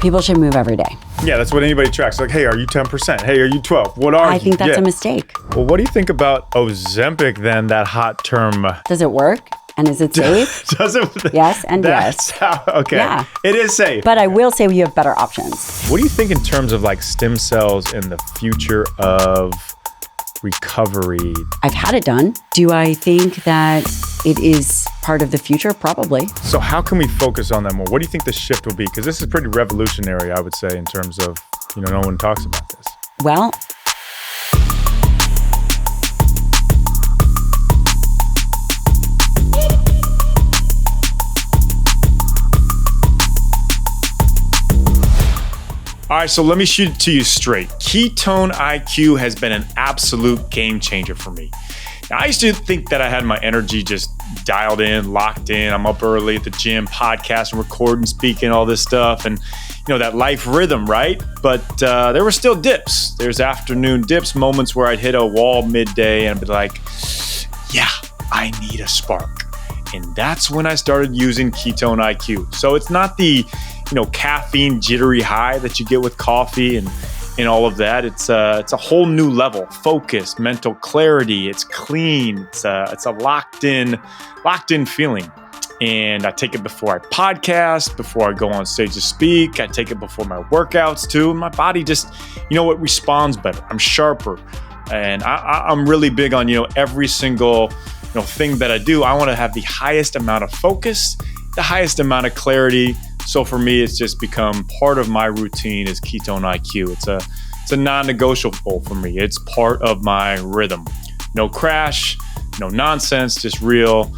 People should move every day. Yeah, that's what anybody tracks. Like, hey, are you 10%? Hey, are you 12? What are you? I think that's a mistake. Well, what do you think about Ozempic then, that hot term? Does it work? And is it safe? Does it? Yes and yes. Okay. Yeah. It is safe. But I will say we have better options. What do you think in terms of like stem cells and the future of recovery? I've had it done. Do I think that it is part of the future? Probably. So how can we focus on that more? What do you think the shift will be? Because this is pretty revolutionary, I would say, in terms of, no one talks about this. Well, all right, so let me shoot it to you straight. Ketone IQ has been an absolute game changer for me. Now, I used to think that I had my energy just dialed in, locked in. I'm up early at the gym, podcasting, recording, speaking, all this stuff. And, that life rhythm, right? But there were still dips. There's afternoon dips, moments where I'd hit a wall midday and I'd be like, yeah, I need a spark. And that's when I started using Ketone IQ. So it's not the caffeine jittery high that you get with coffee and all of that. It's a whole new level. Focus, mental clarity. It's clean. It's a locked in feeling. And I take it before I podcast, before I go on stage to speak. I take it before my workouts too. And my body just, it responds better. I'm sharper. And I'm really big on, every single, thing that I do. I want to have the highest amount of focus, the highest amount of clarity. So for me, it's just become part of my routine is Ketone IQ. It's a non-negotiable for me. It's part of my rhythm. No crash, no nonsense, just real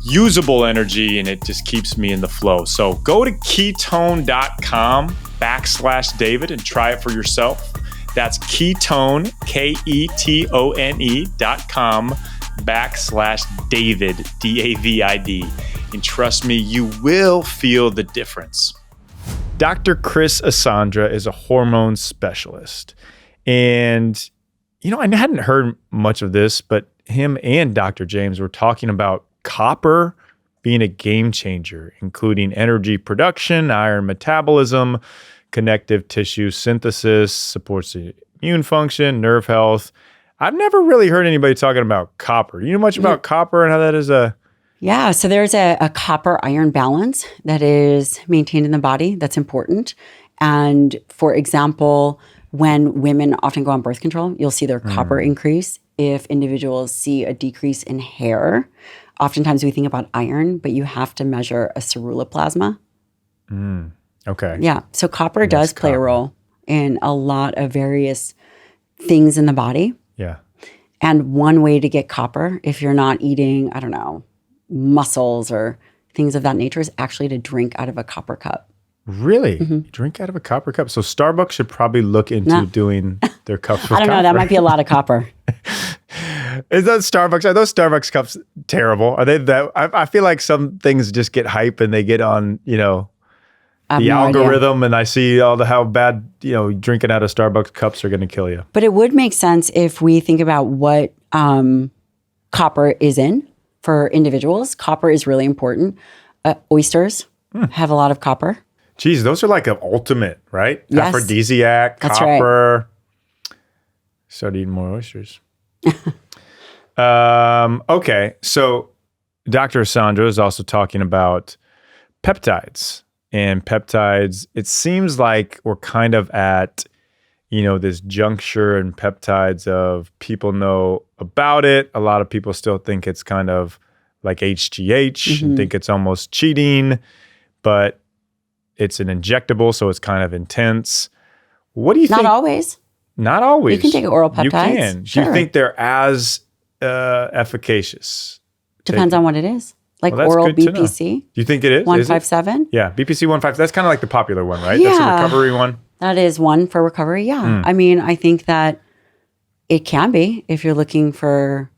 usable energy, and it just keeps me in the flow. So go to ketone.com/David and try it for yourself. That's ketone, ketone.com/David, DAVID. And trust me, you will feel the difference. Dr. Chris Asandra is a hormone specialist. And, I hadn't heard much of this, but him and Dr. James were talking about copper being a game changer, including energy production, iron metabolism, connective tissue synthesis, supports the immune function, nerve health. I've never really heard anybody talking about copper. Do you know much about copper and how that is Yeah, so there's a copper-iron balance that is maintained in the body that's important. And for example, when women often go on birth control, you'll see their copper increase. If individuals see a decrease in hair, oftentimes we think about iron, but you have to measure a ceruloplasma. Okay. Yeah, so copper does play a role in a lot of various things in the body. Yeah. And one way to get copper, if you're not eating, mussels or things of that nature, is actually to drink out of a copper cup. Really? You drink out of a copper cup? So Starbucks should probably look into doing their cups with copper. I don't know. That might be a lot of copper. Are those Starbucks cups terrible? Are they that? I feel like some things just get hype and they get on, the algorithm, and I see how bad, drinking out of Starbucks cups are going to kill you. But it would make sense if we think about what copper is in for individuals. Copper is really important. Oysters have a lot of copper. Geez, those are like an ultimate, right? Yes. Aphrodisiac, That's copper. Right. Start eating more oysters. Okay, so Dr. Asandra is also talking about peptides. And peptides, it seems like we're kind of at, this juncture in peptides of people know about it. A lot of people still think it's kind of like HGH and think it's almost cheating, but it's an injectable, so it's kind of intense. What do you think? Not always. Not always. You can take oral peptides. You can. Sure. Do you think they're as efficacious? Depends on what it is. Like oral BPC. Do you think it is? 157? Yeah, BPC 157. That's kind of like the popular one, right? Yeah. That's the recovery one. That is one for recovery, yeah. I think that it can be if you're looking for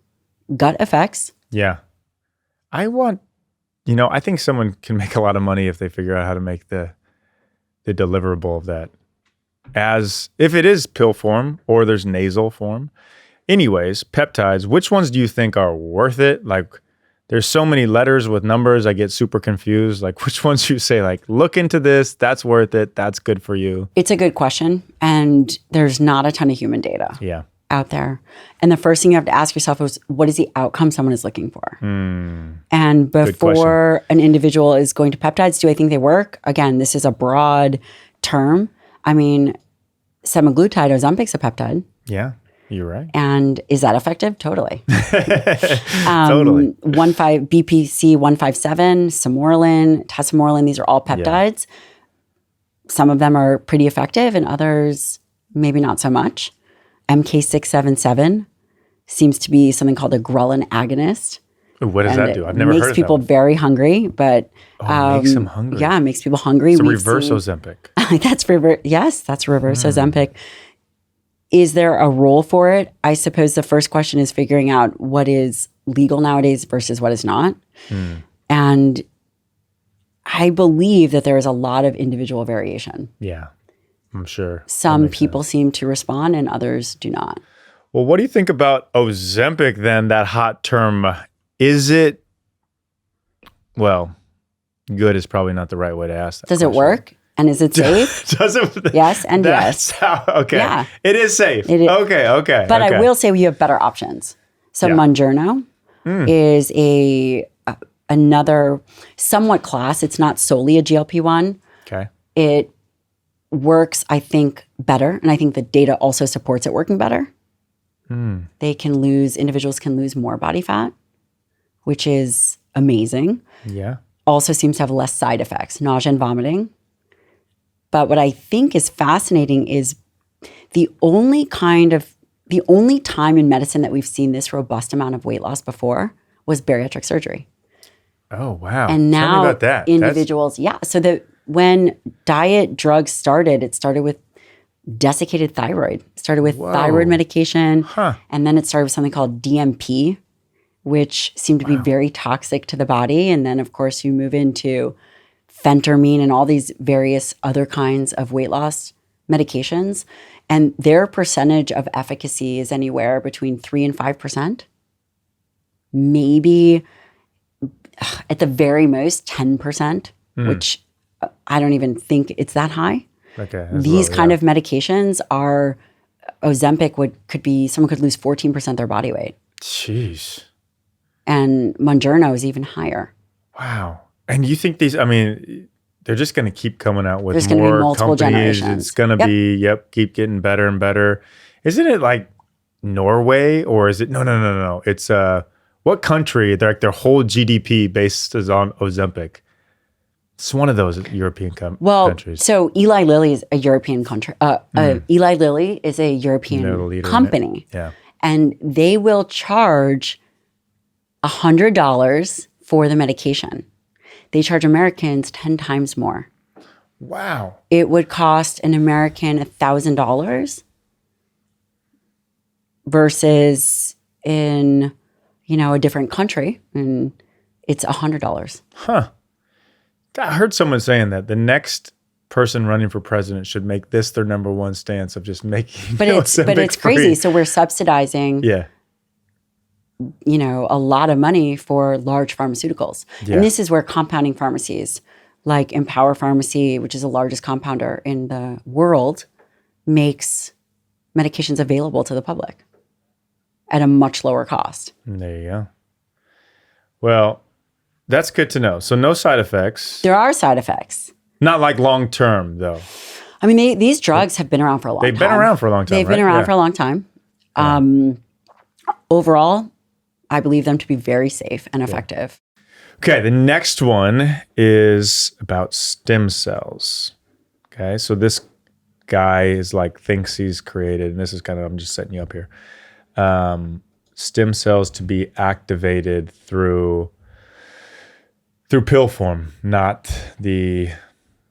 gut effects. Yeah. I think someone can make a lot of money if they figure out how to make the deliverable of that. As if it is pill form or there's nasal form. Anyways, peptides, which ones do you think are worth it? Like there's so many letters with numbers. I get super confused. Like which ones you say, like, look into this. That's worth it. That's good for you. It's a good question. And there's not a ton of human data out there. And the first thing you have to ask yourself is, what is the outcome someone is looking for? And before an individual is going to peptides, do I think they work? Again, this is a broad term. I mean, semaglutide, Ozempic's a peptide. Yeah. You're right. And is that effective? Totally. Totally. BPC 157, Samorelin, Tesamorelin, these are all peptides. Yeah. Some of them are pretty effective and others maybe not so much. MK677 seems to be something called a ghrelin agonist. Ooh, what does that do? I've never heard of that. Makes people very hungry, but it makes them hungry. Yeah, it makes people hungry. It's a reverse Ozempic. That's reverse. Yes, that's reverse Ozempic. Is there a role for it? I suppose the first question is figuring out what is legal nowadays versus what is not. And I believe that there is a lot of individual variation. Yeah, I'm sure. Some people seem to respond and others do not. Well, what do you think about Ozempic then, that hot term? Is it, well, good is probably not the right way to ask that Does question. it work? And is it safe? Does it? Yes and yes. Okay. Yeah. It is safe. It is. Okay. But I will say we have better options. So Manjurno is another somewhat class. It's not solely a GLP-1. Okay. It works, I think, better. And I think the data also supports it working better. Individuals can lose more body fat, which is amazing. Yeah. Also seems to have less side effects, nausea and vomiting. But what I think is fascinating is the only time in medicine that we've seen this robust amount of weight loss before was bariatric surgery. Oh, wow. And now tell me about that. Individuals, so when diet drugs started, it started with desiccated thyroid. It started with thyroid medication. And then it started with something called DMP, which seemed to be very toxic to the body. And then, of course, you move into phentermine and all these various other kinds of weight loss medications. And their percentage of efficacy is anywhere between 3 and 5%. Maybe at the very most 10%, which I don't even think it's that high. Okay. These kind of medications are, Ozempic someone could lose 14% of their body weight. Jeez. And Manjurno is even higher. Wow. And you think they're just going to keep coming out with There's more going to be multiple companies. generations. It's going to be, keep getting better and better. Isn't it like Norway or is it, no. It's, what country, their whole GDP based is on Ozempic? It's one of those European countries. So Eli Lilly is a European country. Eli Lilly is a European company. Yeah. And they will charge $100 for the medication. They charge Americans 10 times more. Wow. It would cost an American $1,000 versus in, a different country, and it's $100. Huh. I heard someone saying that the next person running for president should make this their number one stance of just making But it's crazy. So we're subsidizing a lot of money for large pharmaceuticals. Yeah. And this is where compounding pharmacies like Empower Pharmacy, which is the largest compounder in the world, makes medications available to the public at a much lower cost. There you go. Well, that's good to know. So no side effects. There are side effects. Not like long term, though. I mean, these drugs have been around for a long time. They've been around for a long time. They've been around for a long time. Overall, I believe them to be very safe and effective. Okay, the next one is about stem cells. Okay, so this guy thinks he's created, and this is I'm just setting you up here. Stem cells to be activated through pill form, not the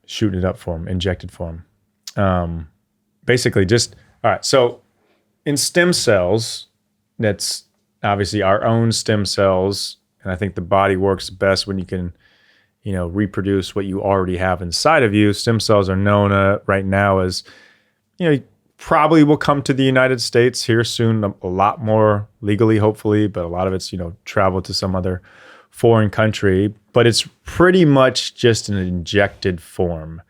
shooting it up form, injected form. Basically all right, so in stem cells, that's obviously our own stem cells, and I think the body works best when you can, reproduce what you already have inside of you. Stem cells are known right now as, probably will come to the United States here soon, a lot more legally, hopefully, but a lot of it's, travel to some other foreign country, but it's pretty much just an injected form.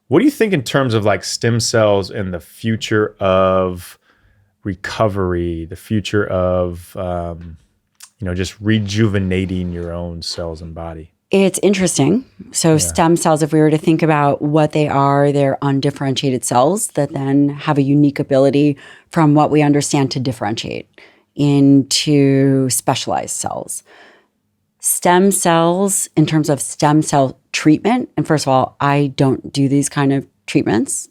What do you think in terms of like stem cells and the future of recovery, the future of, just rejuvenating your own cells and body? It's interesting. So stem cells, if we were to think about what they are, they're undifferentiated cells that then have a unique ability from what we understand to differentiate into specialized cells. Stem cells, in terms of stem cell treatment, and first of all, I don't do these kind of treatments.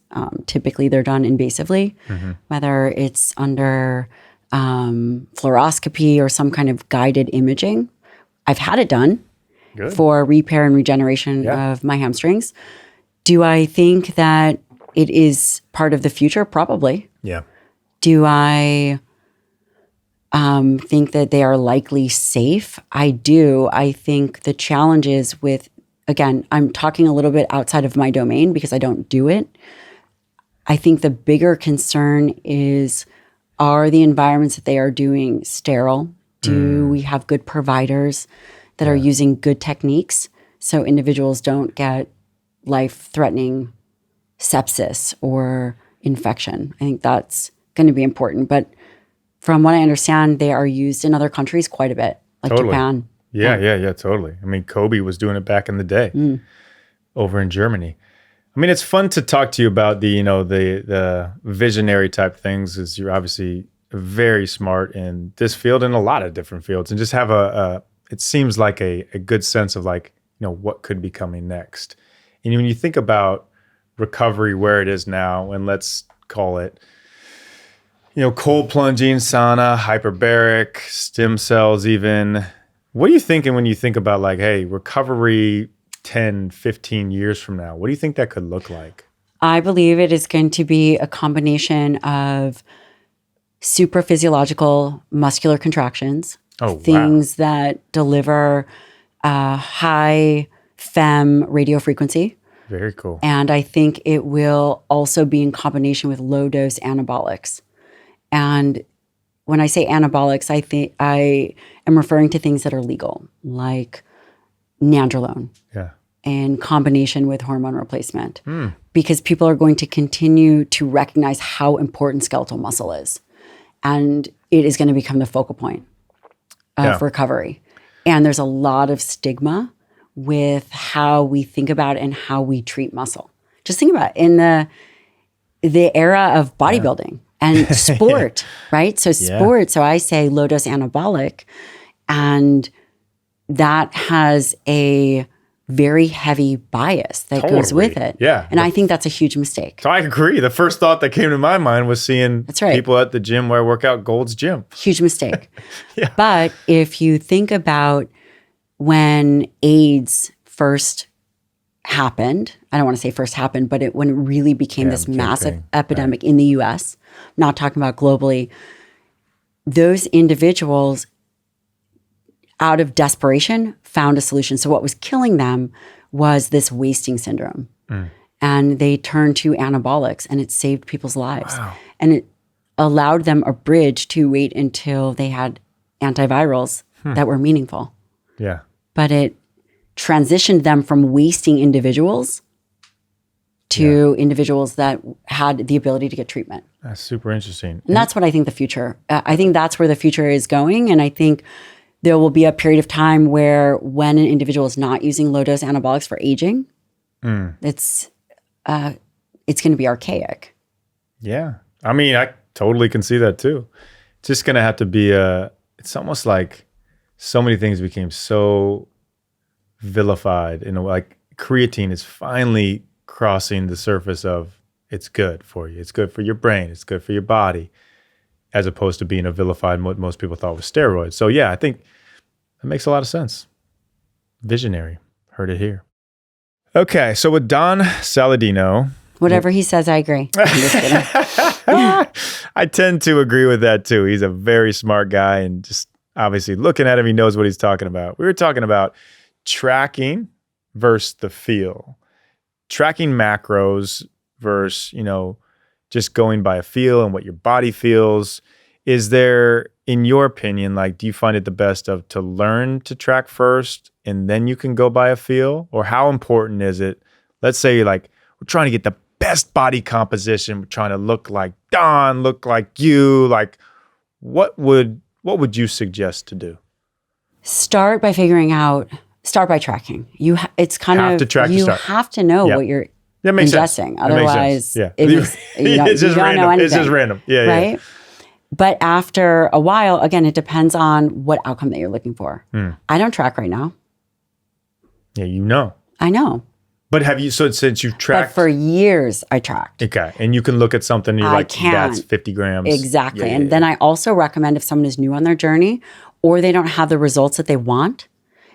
Typically, they're done invasively, whether it's under fluoroscopy or some kind of guided imaging. I've had it done for repair and regeneration of my hamstrings. Do I think that it is part of the future? Probably. Yeah. Do I think that they are likely safe? I do. I think the challenge is with, again, I'm talking a little bit outside of my domain because I don't do it. I think the bigger concern is, are the environments that they are doing sterile? Do we have good providers that are using good techniques so individuals don't get life-threatening sepsis or infection? I think that's going to be important. But from what I understand, they are used in other countries quite a bit, like Japan. Yeah, totally. I mean, Kobe was doing it back in the day over in Germany. I mean, it's fun to talk to you about the visionary type things, as you're obviously very smart in this field and a lot of different fields, and just have it seems like a good sense of like, what could be coming next. And when you think about recovery where it is now, and let's call it, cold plunging, sauna, hyperbaric, stem cells even, what are you thinking when you think about like, hey, recovery 10, 15 years from now? What do you think that could look like? I believe it is going to be a combination of super physiological muscular contractions, things that deliver high FEM radio frequency. Very cool. And I think it will also be in combination with low dose anabolics. And when I say anabolics, I think I am referring to things that are legal, like nandrolone. Yeah. In combination with hormone replacement, because people are going to continue to recognize how important skeletal muscle is. And it is going to become the focal point of recovery. And there's a lot of stigma with how we think about and how we treat muscle. Just think about it. In the era of bodybuilding and sport, right? So sport, so I say low dose anabolic, and that has a very heavy bias that goes with it. Yeah. And I think that's a huge mistake. So I agree. The first thought that came to my mind was seeing people at the gym where I work out, Gold's Gym. Huge mistake. But if you think about when AIDS first happened, I don't want to say first happened, but when it really became this massive epidemic in the US, not talking about globally, those individuals out of desperation found a solution. So what was killing them was this wasting syndrome. And they turned to anabolics, and it saved people's lives. Wow. And it allowed them a bridge to wait until they had antivirals that were meaningful. Yeah. But it transitioned them from wasting individuals to individuals that had the ability to get treatment. That's super interesting. And that's what I think the future, I think that's where the future is going. And I think there will be a period of time where when an individual is not using low-dose anabolics for aging, it's going to be archaic. Yeah. I mean, I totally can see that too. It's just going to have to be it's almost like so many things became so vilified. Like creatine is finally crossing the surface of it's good for you. It's good for your brain. It's good for your body, as opposed to being a vilified, what most people thought was steroids. So yeah, I think that makes a lot of sense. Visionary. Heard it here. Okay, so with Don Saladino. Whatever he says, I agree. I'm just kidding. I tend to agree with that too. He's a very smart guy, and just obviously looking at him, he knows what he's talking about. We were talking about tracking versus the feel. Tracking macros versus, just going by a feel and what your body feels. Is there in your opinion, like, do you find it the best to learn to track first and then you can go by a feel? Or how important is it? Let's say like we're trying to get the best body composition. We're trying to look like Don, look like you. Like, what would you suggest to do? Start by tracking. It's kind have of, to track you to start. have to know what you're That makes ingesting. sense. Otherwise, Yeah. it's just random. It's just random. Yeah. Right. Yeah. But after a while, again, it depends on what outcome that you're looking for. I don't track right now. Yeah, you know. I know. But have you, so since you've tracked? But for years, I tracked. Okay. And you can look at something and you're like, that's 50 grams. Exactly. Yeah, and then I also recommend if someone is new on their journey or they don't have the results that they want,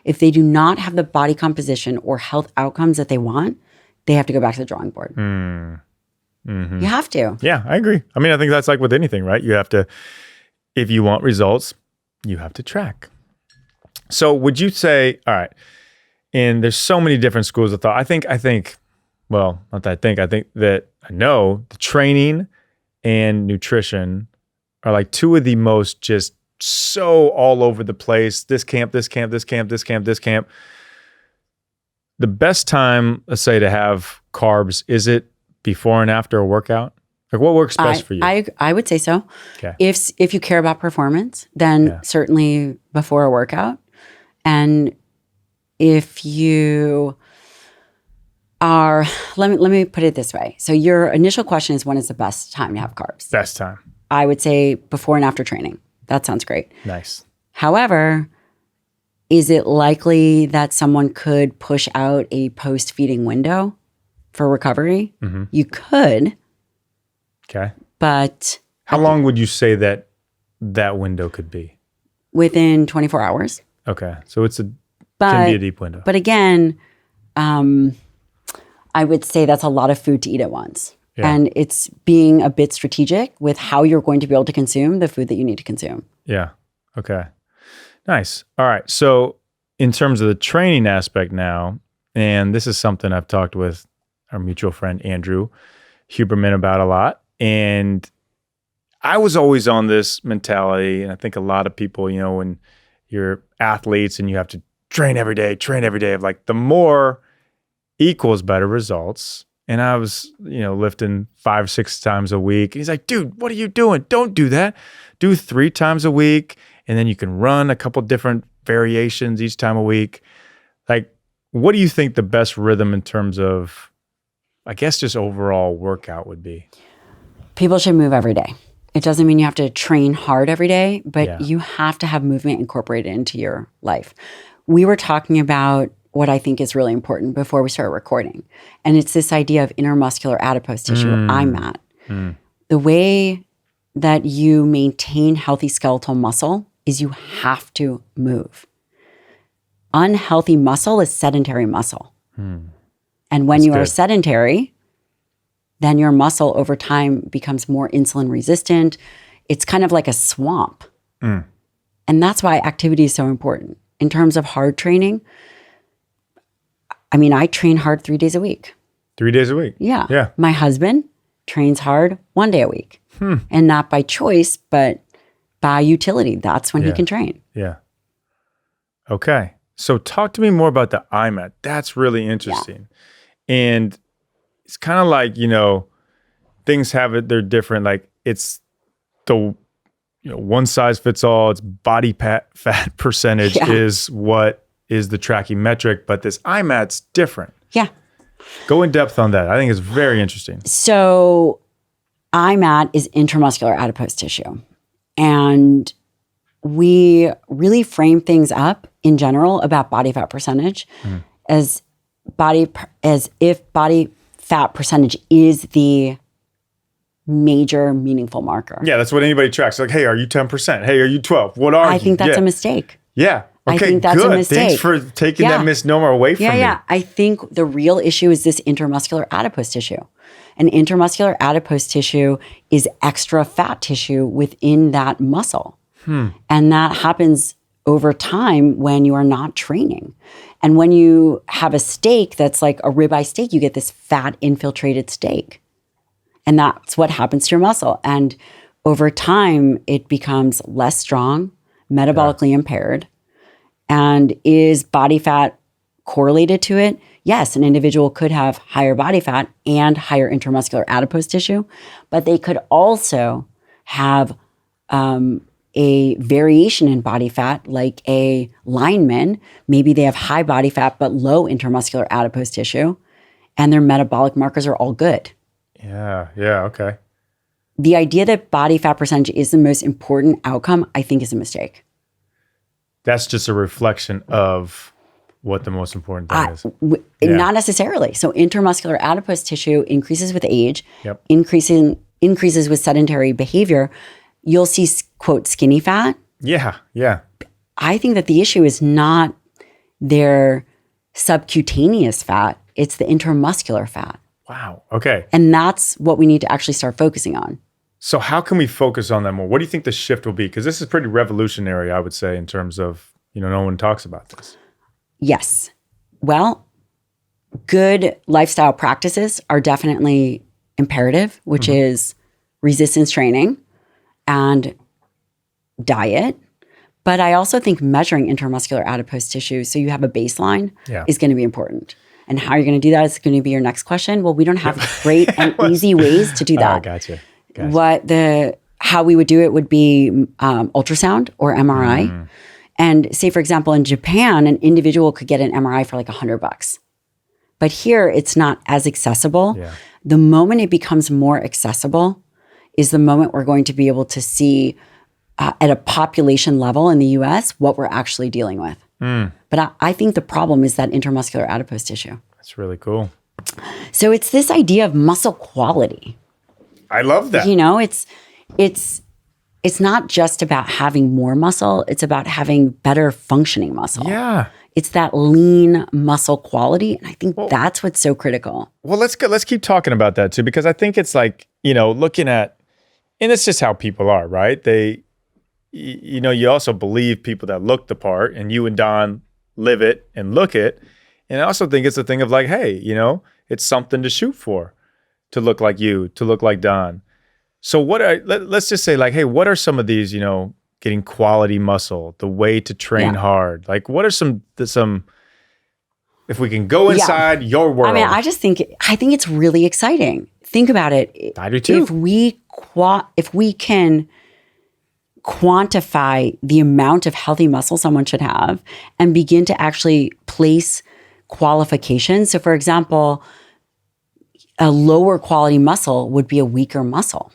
if they do not have the body composition or health outcomes that they want, they have to go back to the drawing board. Mm-hmm. You have to. Yeah, I agree. I mean, I think that's like with anything, right? You have to, if you want results, you have to track. So would you say, all right, and there's so many different schools of thought. I think, well, not that I think that I know the training and nutrition are like two of the most just so all over the place. This camp, this camp, this camp, this camp, this camp. The best time, let's say, to have carbs, is it before and after a workout? Like, what works best for you? I would say so. Okay. If you care about performance, then certainly before a workout. And if you are, let me put it this way. So your initial question is, when is the best time to have carbs? Best time. I would say before and after training. That sounds great. Nice. However, is it likely that someone could push out a post-feeding window for recovery? Mm-hmm. You could. Okay. But how long would you say that window could be? Within 24 hours. Okay. So can be a deep window. But again, I would say that's a lot of food to eat at once. Yeah. And it's being a bit strategic with how you're going to be able to consume the food that you need to consume. Yeah. Okay. Nice. All right. So in terms of the training aspect now, and this is something I've talked with our mutual friend, Andrew Huberman, about a lot. And I was always on this mentality. And I think a lot of people, when you're athletes and you have to train every day, of like the more equals better results. And I was, lifting 5-6 times a week. And he's like, dude, what are you doing? Don't do that. Do 3 times a week. And then you can run a couple different variations each time a week. Like, what do you think the best rhythm in terms of, I guess, just overall workout would be? People should move every day. It doesn't mean you have to train hard every day, but you have to have movement incorporated into your life. We were talking about what I think is really important before we start recording. And it's this idea of intramuscular adipose tissue, IMAT. The way that you maintain healthy skeletal muscle is you have to move. Unhealthy muscle is sedentary muscle. And when you are sedentary, then your muscle over time becomes more insulin resistant. It's kind of like a swamp. And that's why activity is so important. In terms of hard training, I mean, I train hard 3 days a week. 3 days a week? Yeah. Yeah. My husband trains hard 1 day a week. And not by choice, but by utility. That's when he can train. Yeah. Okay. So talk to me more about the IMAT. That's really interesting. Yeah. And it's kind of like, things have it, they're different. Like, it's the, one size fits all. It's body fat percentage is what is the tracking metric, but this IMAT's different. Yeah. Go in depth on that. I think it's very interesting. So IMAT is intramuscular adipose tissue. And we really frame things up in general about body fat percentage as if body fat percentage is the major meaningful marker. Yeah, that's what anybody tracks. Like, hey, are you 10%? Hey, are you 12? What are you? I think that's a mistake. Yeah. Okay, I think that's good. a mistake. Thanks for taking that misnomer away from me. Yeah. I think the real issue is this intramuscular adipose tissue. And intramuscular adipose tissue is extra fat tissue within that muscle. And that happens over time when you are not training. And when you have a steak that's like a ribeye steak, you get this fat infiltrated steak. And that's what happens to your muscle. And over time, it becomes less strong, metabolically impaired. And is body fat correlated to it? Yes, an individual could have higher body fat and higher intramuscular adipose tissue, but they could also have a variation in body fat, like a lineman. Maybe they have high body fat but low intramuscular adipose tissue, and their metabolic markers are all good. Yeah, okay. The idea that body fat percentage is the most important outcome, I think, is a mistake. That's just a reflection of what the most important thing is. Not necessarily. So intramuscular adipose tissue increases with age, Yep. increases with sedentary behavior. You'll see, quote, skinny fat. Yeah. I think that the issue is not their subcutaneous fat. It's the intramuscular fat. Wow. Okay. And that's what we need to actually start focusing on. So how can we focus on that more? What do you think the shift will be? Because this is pretty revolutionary, I would say, in terms of, no one talks about this. Yes. Well, good lifestyle practices are definitely imperative, which is resistance training and diet. But I also think measuring intramuscular adipose tissue so you have a baseline is going to be important. And how you're going to do that is going to be your next question. Well, we don't have great and easy ways to do that. Gotcha. How we would do it would be ultrasound or MRI. And say, for example, in Japan, an individual could get an MRI for like $100. But here, it's not as accessible. Yeah. The moment it becomes more accessible is the moment we're going to be able to see at a population level in the US what we're actually dealing with. But I think the problem is that intramuscular adipose tissue. That's really cool. So it's this idea of muscle quality. I love that. It's not just about having more muscle. It's about having better functioning muscle. Yeah. It's that lean muscle quality. And I think that's what's so critical. Well, let's keep talking about that too, because I think it's like, looking at, and it's just how people are, right? You also believe people that look the part, and you and Don live it and look it. And I also think it's a thing of like, hey, it's something to shoot for, to look like you, to look like Don. So let's just say like, hey, what are some of these, getting quality muscle, the way to train hard? Like, what are some, if we can go inside your world? I mean, I think it's really exciting. Think about it. I do too. If we can quantify the amount of healthy muscle someone should have and begin to actually place qualifications. So for example, a lower quality muscle would be a weaker muscle,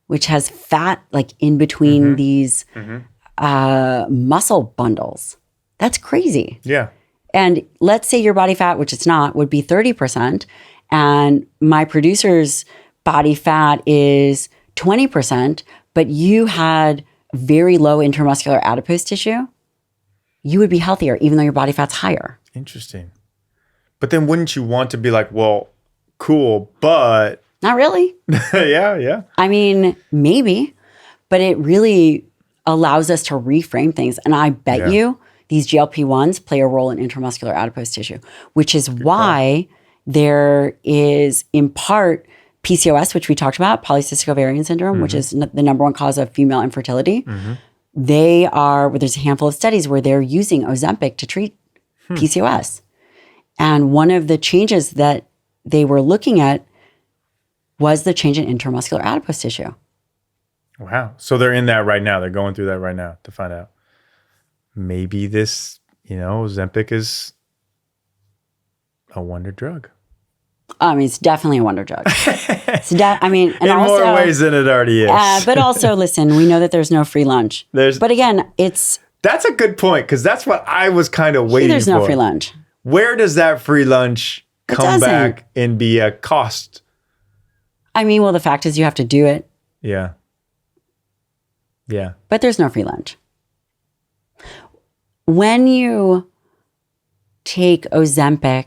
which has fat like in between these muscle bundles. That's crazy. Yeah. And let's say your body fat, which it's not, would be 30%, and my producer's body fat is 20%, but you had very low intramuscular adipose tissue, you would be healthier even though your body fat's higher. Interesting. But then wouldn't you want to be like, well, cool, but... Not really. Yeah. I mean, maybe, but it really allows us to reframe things. And I bet you these GLP-1s play a role in intramuscular adipose tissue, which is why there is, in part, PCOS, which we talked about, polycystic ovarian syndrome, which is the number one cause of female infertility. There's a handful of studies where they're using Ozempic to treat PCOS. And one of the changes that they were looking at was the change in intramuscular adipose tissue. Wow. So they're in that right now. They're going through that right now to find out. Maybe this, Ozempic is a wonder drug. I mean, it's definitely a wonder drug. In more ways than it already is. But also, listen, we know that there's no free lunch. But again, that's a good point, because that's what I was kind of waiting for. There's no free lunch. Where does that free lunch come back and be a cost? I mean, well, the fact is you have to do it. Yeah. But there's no free lunch. When you take Ozempic,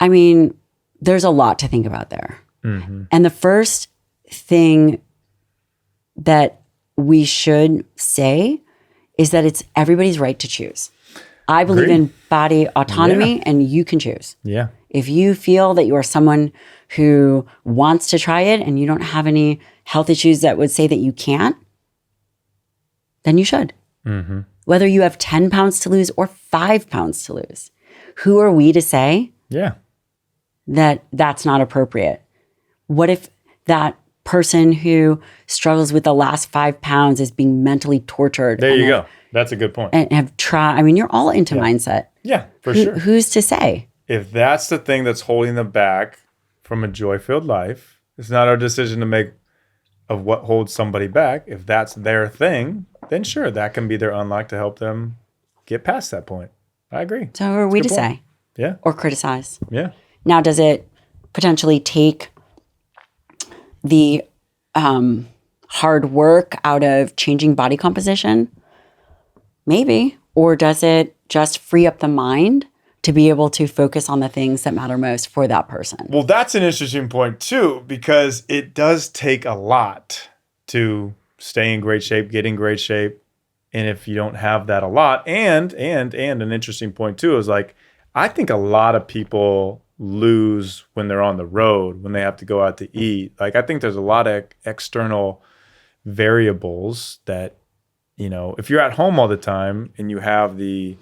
I mean, there's a lot to think about there. And the first thing that we should say is that it's everybody's right to choose. I believe in body autonomy, and you can choose. Yeah. If you feel that you are someone who wants to try it and you don't have any health issues that would say that you can't, then you should. Mm-hmm. Whether you have 10 pounds to lose or 5 pounds to lose. Who are we to say that that's not appropriate? What if that person who struggles with the last 5 pounds is being mentally tortured? There you go. That's a good point. And have tried. I mean, you're all into mindset. Yeah, for sure. Who's to say? If that's the thing that's holding them back from a joy-filled life, it's not our decision to make of what holds somebody back. If that's their thing, then sure, that can be their unlock to help them get past that point. I agree. So who are we to say? Yeah. Or criticize? Yeah. Now, does it potentially take the hard work out of changing body composition? Maybe. Or does it just free up the mind to be able to focus on the things that matter most for that person? Well, that's an interesting point too, because it does take a lot to stay in great shape, get in great shape. And if you don't have that a lot, and an interesting point too is like, I think a lot of people lose when they're on the road, when they have to go out to eat. Like, I think there's a lot of external variables that, you know, if you're at home all the time and you have the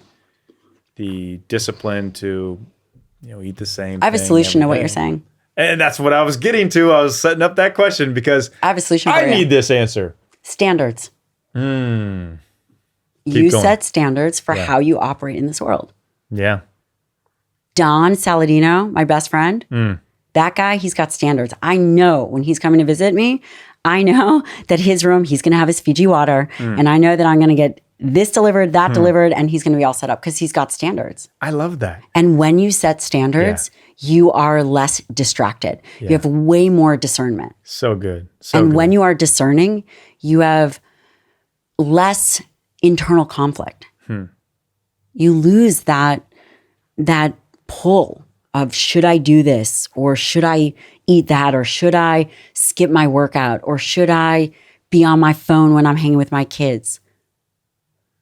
discipline to, you know, eat the same I have a solution to what you're saying. And that's what I was getting to. I was setting up that question because I have a solution for I you. need this answer. Standards. Keep You going. set standards for how you operate in this world. Yeah. Don Saladino, my best friend, that guy, he's got standards. I know when he's coming to visit me, I know that his room, he's going to have his Fiji water. And I know that I'm going to get this delivered, that delivered, and he's going to be all set up because he's got standards. I love that. And when you set standards, you are less distracted. You have way more discernment. So good. And when you are discerning, you have less internal conflict. You lose that pull of should I do this or should I eat that or should I skip my workout or should I be on my phone when I'm hanging with my kids.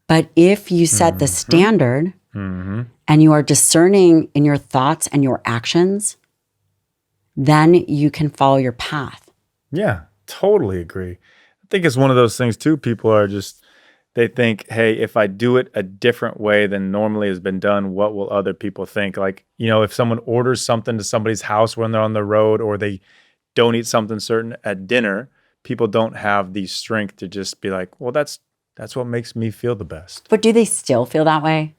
But if you set the standard and you are discerning in your thoughts and your actions, then you can follow your path. Yeah, totally agree. I think it's one of those things too. People are just, they think, hey, if I do it a different way than normally has been done, what will other people think? Like, you know, if someone orders something to somebody's house when they're on the road or they don't eat something certain at dinner, people don't have the strength to just be like, well, that's what makes me feel the best. But do they still feel that way?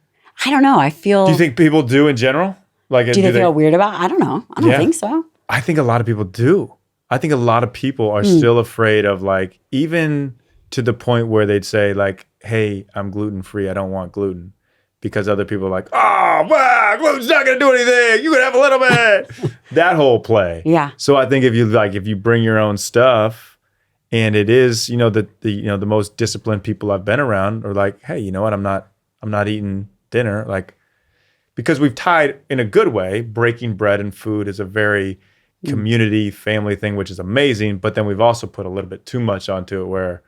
I don't know. I feel. Do you think people do in general? Like, do they feel weird about it? I don't know. I don't think so. I think a lot of people do. I think a lot of people are still afraid of, like, even to the point where they'd say like, hey, I'm gluten-free. I don't want gluten. Because other people are like, oh, wow, gluten's not going to do anything. You can have a little bit. That whole play. Yeah. So I think if you bring your own stuff, and it is, you know, the most disciplined people I've been around are like, hey, you know what? I'm not eating dinner. Like, because we've tied, in a good way, breaking bread and food is a very community, family thing, which is amazing. But then we've also put a little bit too much onto it where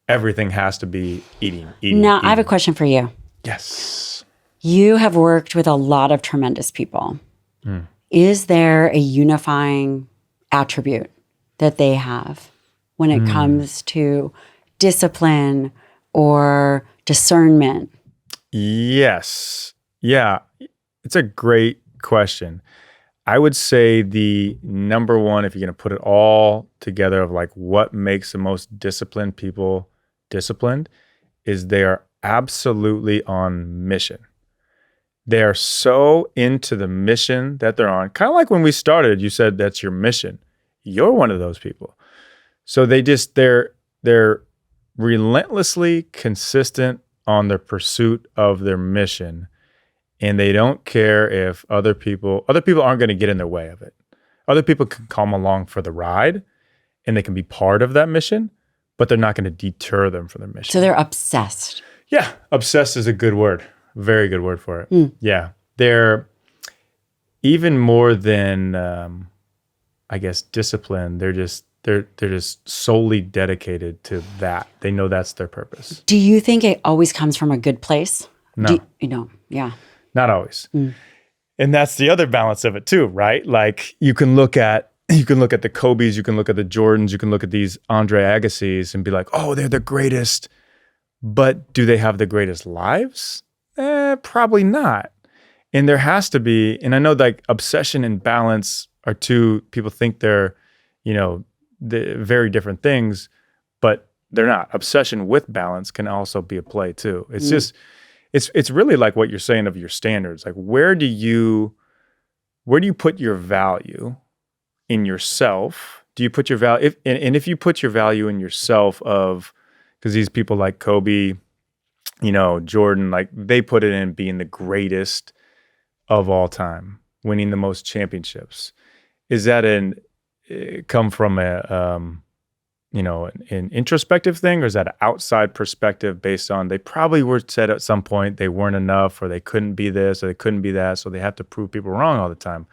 everything has to be eating. Now, I have a question for you. Yes. You have worked with a lot of tremendous people. Is there a unifying attribute that they have when it comes to discipline or discernment? Yes. Yeah. It's a great question. I would say the number one, if you're going to put it all together of like what makes the most disciplined people disciplined, is they are absolutely on mission. They are so into the mission that they're on. Kind of like when we started, you said that's your mission. You're one of those people. So they're relentlessly consistent on the pursuit of their mission. And they don't care if other people aren't going to get in their way of it. Other people can come along for the ride and they can be part of that mission, but they're not going to deter them from their mission. So they're obsessed. Yeah. Obsessed is a good word. Very good word for it. Yeah. They're even more than, I guess, discipline. They're just solely dedicated to that. They know that's their purpose. Do you think it always comes from a good place? No. Yeah. Not always. And that's the other balance of it too, right? Like you can look at the Kobe's, you can look at the Jordans, you can look at these Andre Agassi's and be like, oh, they're the greatest. But do they have the greatest lives? Probably not. And there has to be, and I know like obsession and balance are two, people think they're, the very different things, but they're not. Obsession with balance can also be a play too. It's just, it's really like what you're saying of your standards. Like where do you put your value in yourself? Do you put your value, if you put your value in yourself because these people like Kobe, Jordan, like they put it in being the greatest of all time, winning the most championships. Is that come from an introspective thing, or is that an outside perspective based on they probably were said at some point they weren't enough, or they couldn't be this, or they couldn't be that, so they have to prove people wrong all the time?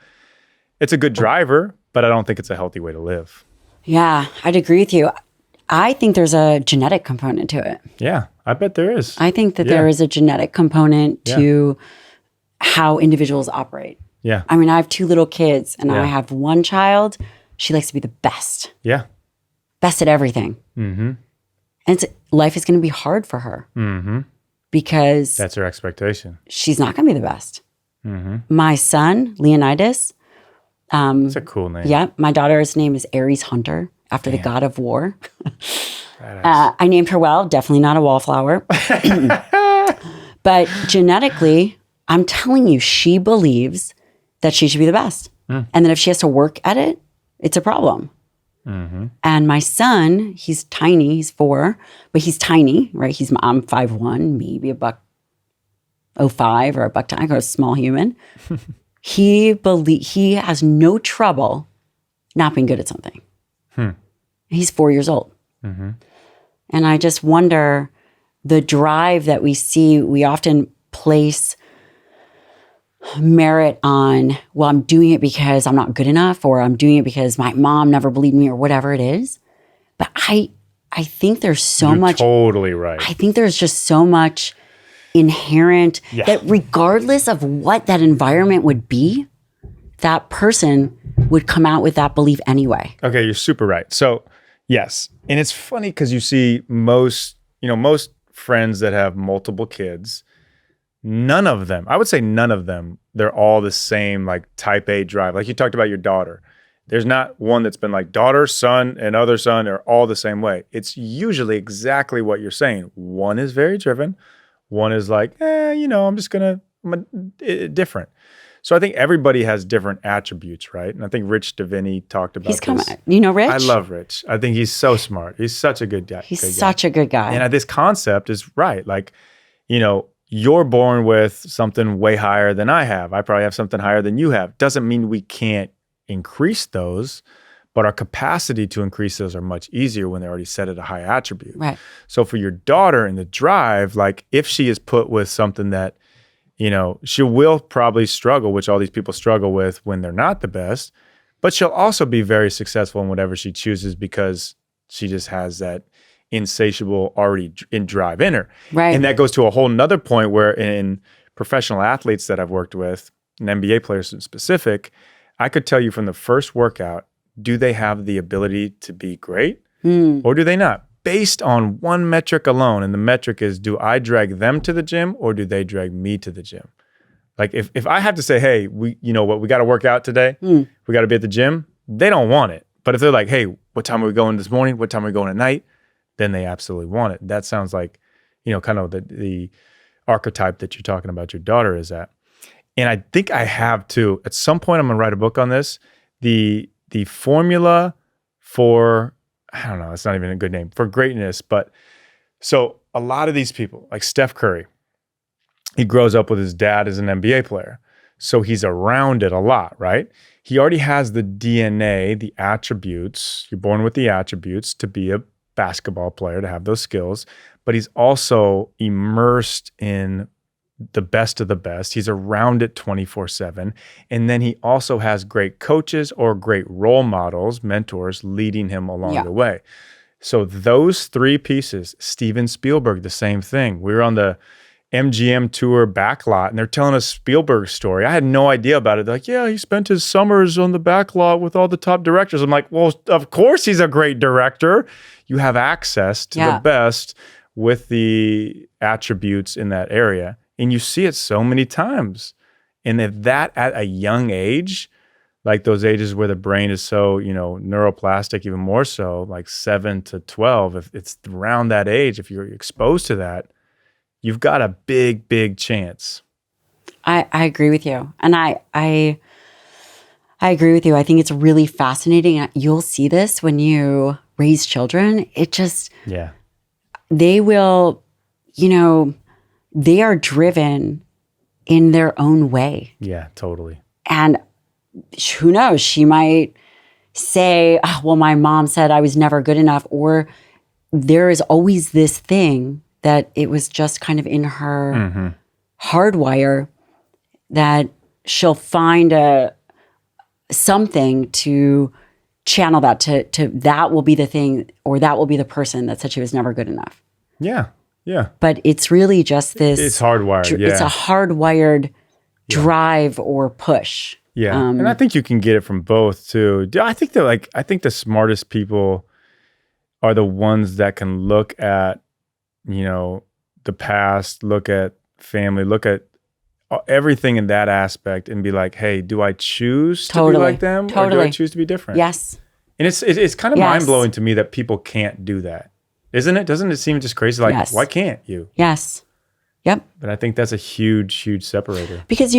It's a good driver, but I don't think it's a healthy way to live. Yeah, I'd agree with you. I think there's a genetic component to it. Yeah, I bet there is. I think that there is a genetic component to how individuals operate. Yeah. I mean, I have 2 little kids and I have one child. She likes to be the best. Yeah. Best at everything. Mm-hmm. And life is going to be hard for her. Mm-hmm. Because that's her expectation. She's not going to be the best. Mm-hmm. My son, Leonidas. That's a cool name. Yeah. My daughter's name is Ares Hunter, after the god of war. I named her well, definitely not a wallflower. But genetically, I'm telling you, she believes that she should be the best. And that if she has to work at it, it's a problem. Mm-hmm. And my son, he's tiny, he's 4, but he's tiny, right? I'm 5'1", maybe $105 or $110, I go a small human. He has no trouble not being good at something. He's 4 years old. Mm-hmm. And I just wonder, the drive that we see, we often place merit on, well, I'm doing it because I'm not good enough, or I'm doing it because my mom never believed me, or whatever it is. But I think there's You're much. Totally right. I think there's just so much inherent that regardless of what that environment would be, that person would come out with that belief anyway. Okay, you're super right. So yes. And it's funny because you see most friends that have multiple kids, none of them, I would say none of them, they're all the same like type A drive. Like you talked about your daughter. There's not one that's been like daughter, son, and other son are all the same way. It's usually exactly what you're saying. One is very driven. One is like, I'm different. So I think everybody has different attributes, right? And I think Rich Davini talked about this. You know Rich? I love Rich. I think he's so smart. He's such a good guy. He's such a good guy. And this concept is right. Like, you're born with something way higher than I have. I probably have something higher than you have. Doesn't mean we can't increase those, but our capacity to increase those are much easier when they're already set at a high attribute. Right. So for your daughter in the drive, like if she is put with something that, she will probably struggle, which all these people struggle with when they're not the best, but she'll also be very successful in whatever she chooses because she just has that insatiable already in drive in her. Right. And that goes to a whole nother point where in professional athletes that I've worked with, and NBA players in specific, I could tell you from the first workout, do they have the ability to be great or do they not? Based on one metric alone. And the metric is, do I drag them to the gym or do they drag me to the gym? Like if I have to say, hey, we got to work out today. We got to be at the gym. They don't want it. But if they're like, hey, what time are we going this morning? What time are we going at night? Then they absolutely want it. That sounds like, kind of the archetype that you're talking about your daughter is at. And I think I have too. At some point, I'm going to write a book on this. The formula for, I don't know, it's not even a good name, for greatness. But so a lot of these people, like Steph Curry, he grows up with his dad as an NBA player. So he's around it a lot, right? He already has the DNA, the attributes. You're born with the attributes to be a basketball player, to have those skills. But he's also immersed in the best of the best. He's around it 24/7. And then he also has great coaches or great role models, mentors leading him along the way. So those 3 pieces, Steven Spielberg, the same thing. We were on the MGM tour backlot, and they're telling us Spielberg's story. I had no idea about it. They're like, yeah, he spent his summers on the backlot with all the top directors. I'm like, well, of course he's a great director. You have access to the best with the attributes in that area. And you see it so many times. And if that at a young age, like those ages where the brain is so, neuroplastic, even more so, like 7 to 12, if it's around that age, if you're exposed to that, you've got a big, big chance. I agree with you. And I agree with you. I think it's really fascinating. You'll see this when you raise children. It just, they will, they are driven in their own way. Yeah, totally. And who knows, she might say, oh, well, my mom said I was never good enough. Or there is always this thing that it was just kind of in her hardwire that she'll find something to channel that to that will be the thing, or that will be the person that said she was never good enough. Yeah. Yeah. But it's really just this. It's hardwired. It's a hardwired drive or push. Yeah. And I think you can get it from both too. I think the smartest people are the ones that can look at, the past, look at family, look at everything in that aspect and be like, hey, do I choose to be like them or do I choose to be different? Yes. And it's kind of mind-blowing to me that people can't do that. Isn't it? Doesn't it seem just crazy? Like, why can't you? Yes. Yep. But I think that's a huge, huge separator. Because,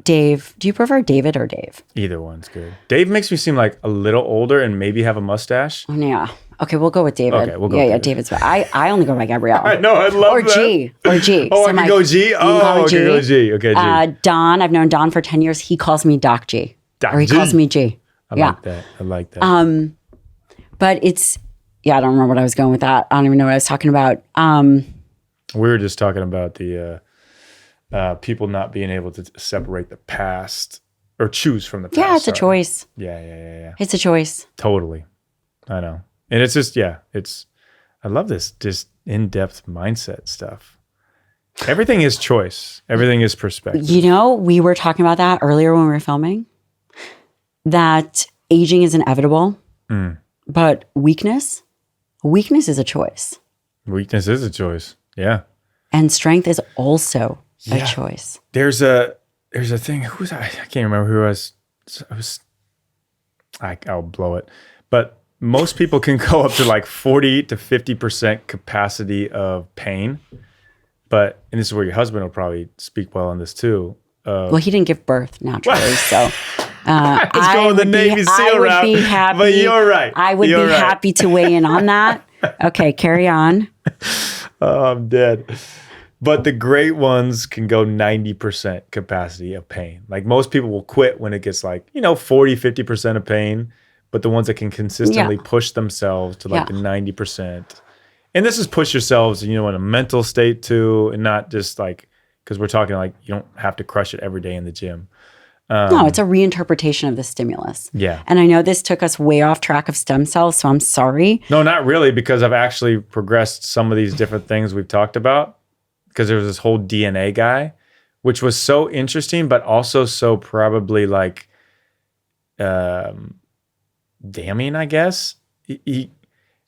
Dave, do you prefer David or Dave? Either one's good. Dave makes me seem like a little older and maybe have a mustache. Yeah. Okay, we'll go with David. Okay, we'll go with David. David's fine. I only go by Gabrielle. I know, I love that. Or G. Oh, so I can go G? Oh, okay, go G. Okay, G. Don, I've known Don for 10 years. He calls me Doc G. Or he calls me G. I like that. But it's, I don't remember what I was going with that. I don't even know what I was talking about. We were just talking about the people not being able to separate the past or choose from the past. Yeah, it's a choice. Yeah. It's a choice. Totally. I know. And it's just, I love this just in-depth mindset stuff. Everything is choice. Everything is perspective. We were talking about that earlier when we were filming, that aging is inevitable, but weakness is a choice. Weakness is a choice. Yeah. And strength is also a choice. There's a thing. I can't remember who I'll blow it. But most people can go up to like 40 to 50% capacity of pain. And this is where your husband will probably speak well on this too. Well, he didn't give birth naturally, so let's go with the Navy SEAL route. Be happy, but you're right. I would be happy to weigh in on that. Okay, carry on. Oh, I'm dead. But the great ones can go 90% capacity of pain. Like most people will quit when it gets like, 40, 50% of pain. But the ones that can consistently push themselves to like the 90%. And this is push yourselves, in a mental state too. And not just like, because we're talking like you don't have to crush it every day in the gym. No, it's a reinterpretation of the stimulus. Yeah. And I know this took us way off track of stem cells, so I'm sorry. No, not really, because I've actually progressed some of these different things we've talked about. Because there was this whole DNA guy, which was so interesting, but also so probably like damning, I guess.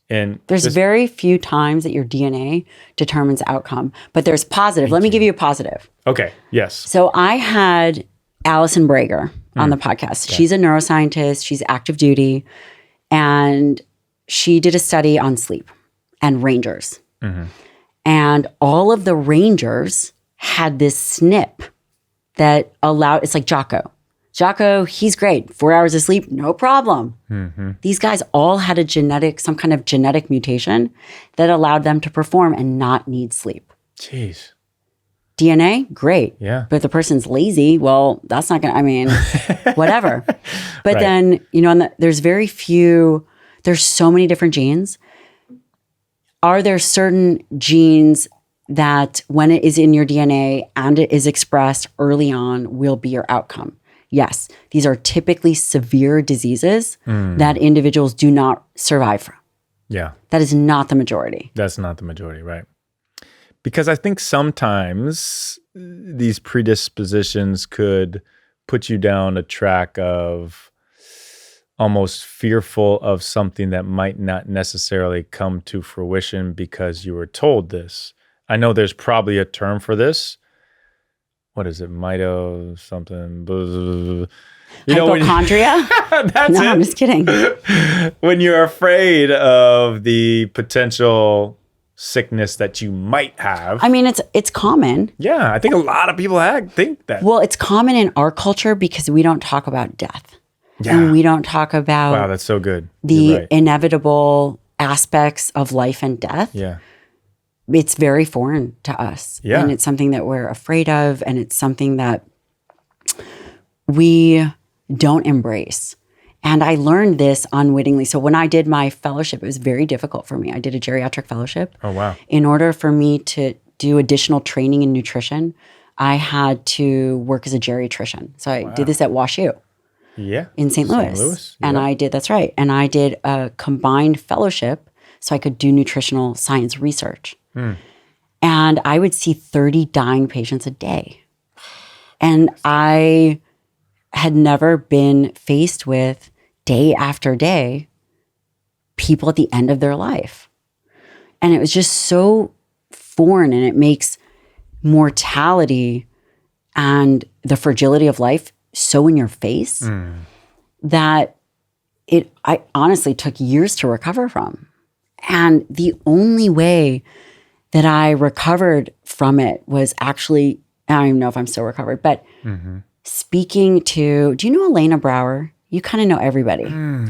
There's very few times that your DNA determines outcome, but there's positive. Let me give you a positive. Okay, yes. So I had Allison Brager on the podcast. Okay. She's a neuroscientist. She's active duty. And she did a study on sleep and Rangers. Mm-hmm. And all of the Rangers had this SNP that allowed, it's like Jocko. Jocko, he's great. 4 hours of sleep, no problem. Mm-hmm. These guys all had some kind of genetic mutation that allowed them to perform and not need sleep. Jeez. DNA, great. Yeah. But if the person's lazy, well, that's not going to, whatever. But right. Then, there's very few, there's so many different genes. Are there certain genes that when it is in your DNA and it is expressed early on will be your outcome? Yes. These are typically severe diseases that individuals do not survive from. Yeah. That is not the majority. That's not the majority, right? Because I think sometimes these predispositions could put you down a track of almost fearful of something that might not necessarily come to fruition because you were told this. I know there's probably a term for this. What is it? Mito something. Hypochondria? That's No, it. I'm just kidding. When you're afraid of the potential sickness that you might have. I mean, it's common. Yeah, I think a lot of people think that. Well, it's common in our culture because we don't talk about death. Yeah. And we don't talk about Wow, that's so good. the You're right. inevitable aspects of life and death. Yeah. It's very foreign to us. Yeah. And it's something that we're afraid of. And it's something that we don't embrace. And I learned this unwittingly. So when I did my fellowship, it was very difficult for me. I did a geriatric fellowship. Oh, wow. In order for me to do additional training in nutrition, I had to work as a geriatrician. So I did this at WashU. Yeah. In St. Louis. And yeah. that's right. And I did a combined fellowship so I could do nutritional science research. And I would see 30 dying patients a day. And I had never been faced with day after day people at the end of their life. And it was just so foreign, and it makes mortality and the fragility of life so in your face that I honestly took years to recover from. And the only way that I recovered from it was actually, I don't even know if I'm still recovered, but speaking to, do you know Elena Brower? You kind of know everybody. I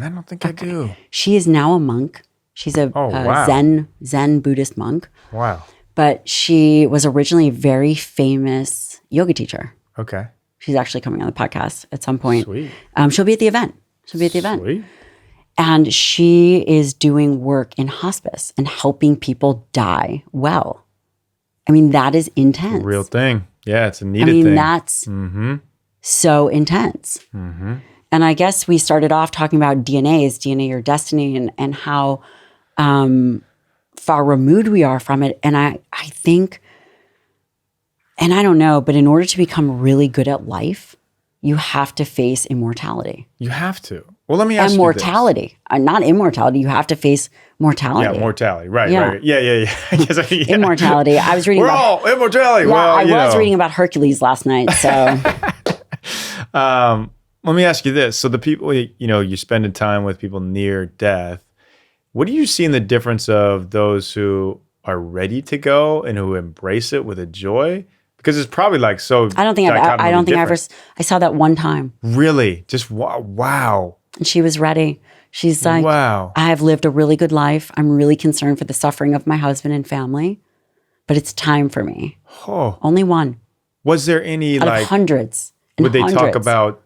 don't think I do. She is now a monk. She's a wow. Zen Buddhist monk. Wow. But she was originally a very famous yoga teacher. Okay. She's actually coming on the podcast at some point. Sweet. She'll be at the event. Sweet. And she is doing work in hospice and helping people die well. I mean, that is intense. Real thing. Yeah, it's a needed thing. That's so intense. And I guess we started off talking about DNA your destiny, and how far removed we are from it. And I think, and I don't know, but in order to become really good at life, you have to face immortality. You have to. Well, let me ask and you mortality. Not immortality. You have to face mortality. Yeah, mortality. Right, Yeah. right. Yeah. I guess yeah. Immortality. I was reading We're about all immortality. Yeah, well, I was reading about Hercules last night. So let me ask you this. So the people, you're spending time with people near death. What do you see in the difference of those who are ready to go and who embrace it with a joy? Because it's probably like so. I don't think I saw that one time. Really? Just wow. And she was ready. She's like, wow. I have lived a really good life. I'm really concerned for the suffering of my husband and family, but it's time for me. Oh. Only one. Was there any out of hundreds? Would they talk about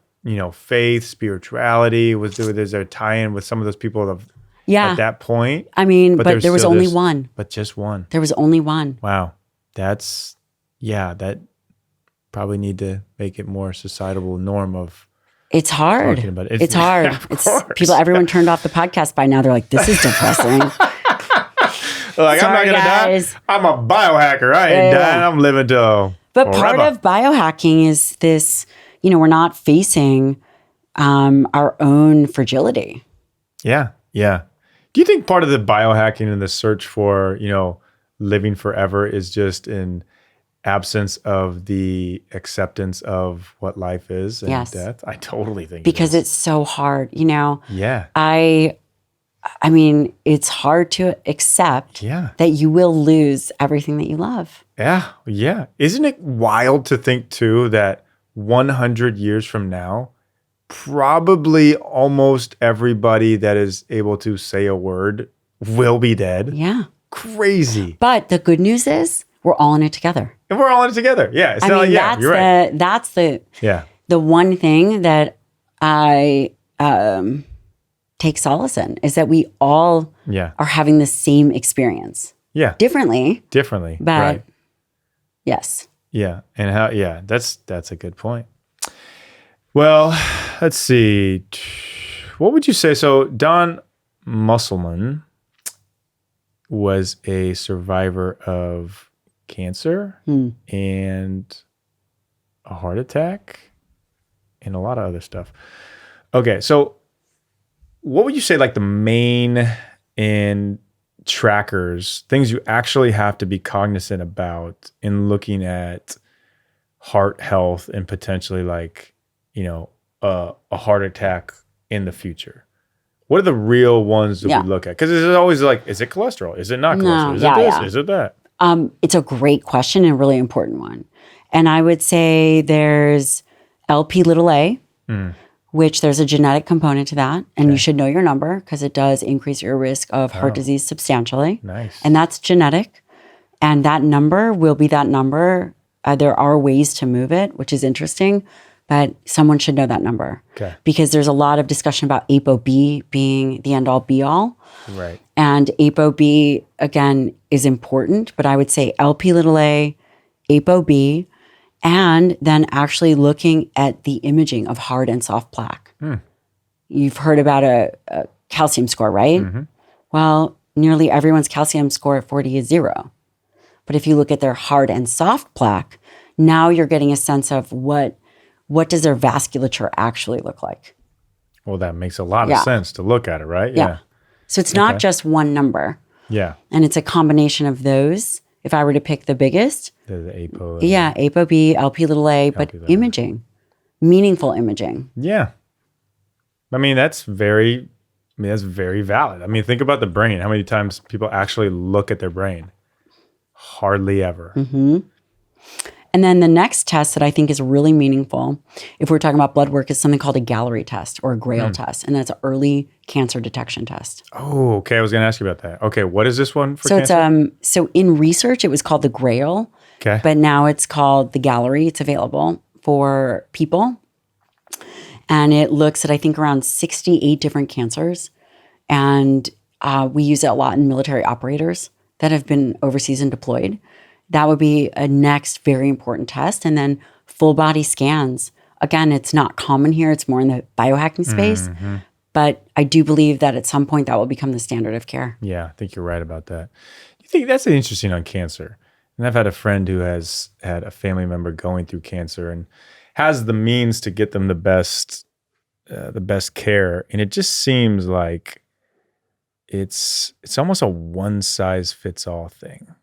faith, spirituality? Was there a tie-in with some of those people at that point? I mean, but there was only one. But just one. There was only one. Wow. That probably need to make it more societal norm of. It's hard. Talking about it. It's hard. Everyone turned off the podcast by now. They're like, this is depressing. Like, sorry, I'm not going to die. I'm a biohacker. I ain't dying. I'm living till But forever. part of biohacking is this, we're not facing our own fragility. Yeah. Do you think part of the biohacking and the search for, living forever is just in absence of the acceptance of what life is and death? I totally think because it's so hard, Yeah. I mean, it's hard to accept that you will lose everything that you love. Yeah. Isn't it wild to think too that 100 years from now, probably almost everybody that is able to say a word will be dead? Yeah. Crazy. But the good news is we're all in it together. And we're all in it together. Yeah. It's not you're right. That's the one thing that I take solace in is that we all are having the same experience. Yeah. Differently. But right. Yes. Yeah. And that's a good point. Well, let's see. What would you say? So Don Musselman was a survivor of cancer and a heart attack and a lot of other stuff. Okay, so what would you say like the main and trackers, things you actually have to be cognizant about in looking at heart health and potentially like, you know, a heart attack in the future? What are the real ones that we look at? Because it's always like, is it cholesterol? Is it not cholesterol? Is it this? Is it that? It's a great question and a really important one. And I would say there's LP little a, which there's a genetic component to that. And you should know your number because it does increase your risk of heart disease substantially. Nice. And that's genetic. And that number will be that number. There are ways to move it, which is interesting. But someone should know that number. Okay. Because there's a lot of discussion about ApoB being the end-all be-all. Right. And ApoB, again, is important. But I would say LP little a, ApoB, and then actually looking at the imaging of hard and soft plaque. You've heard about a calcium score, right? Well, nearly everyone's calcium score at 40 is 0. But if you look at their hard and soft plaque, now you're getting a sense of what does their vasculature actually look like? Well, that makes a lot of sense to look at it, right? Yeah. So it's not just one number. Yeah. And it's a combination of those. If I were to pick the biggest. The APO. Yeah, ApoB, LP little a, but imaging. Meaningful imaging. Yeah. I mean, that's very valid. I mean, think about the brain. How many times people actually look at their brain? Hardly ever. And then the next test that I think is really meaningful, if we're talking about blood work, is something called a Gallery test or a Grail test. And that's an early cancer detection test. Oh, okay. I was going to ask you about that. Okay. What is this one for cancer? It's so in research, it was called the Grail. Okay. But now it's called the Gallery. It's available for people. And it looks at, I think, around 68 different cancers. And we use it a lot in military operators that have been overseas and deployed. That would be a next very important test. And then full body scans. Again, it's not common here. It's more in the biohacking space. But I do believe that at some point that will become the standard of care. Yeah, I think you're right about that. You think that's interesting on cancer? And I've had a friend who has had a family member going through cancer and has the means to get them the best care. And it just seems like it's almost a one size fits all thing.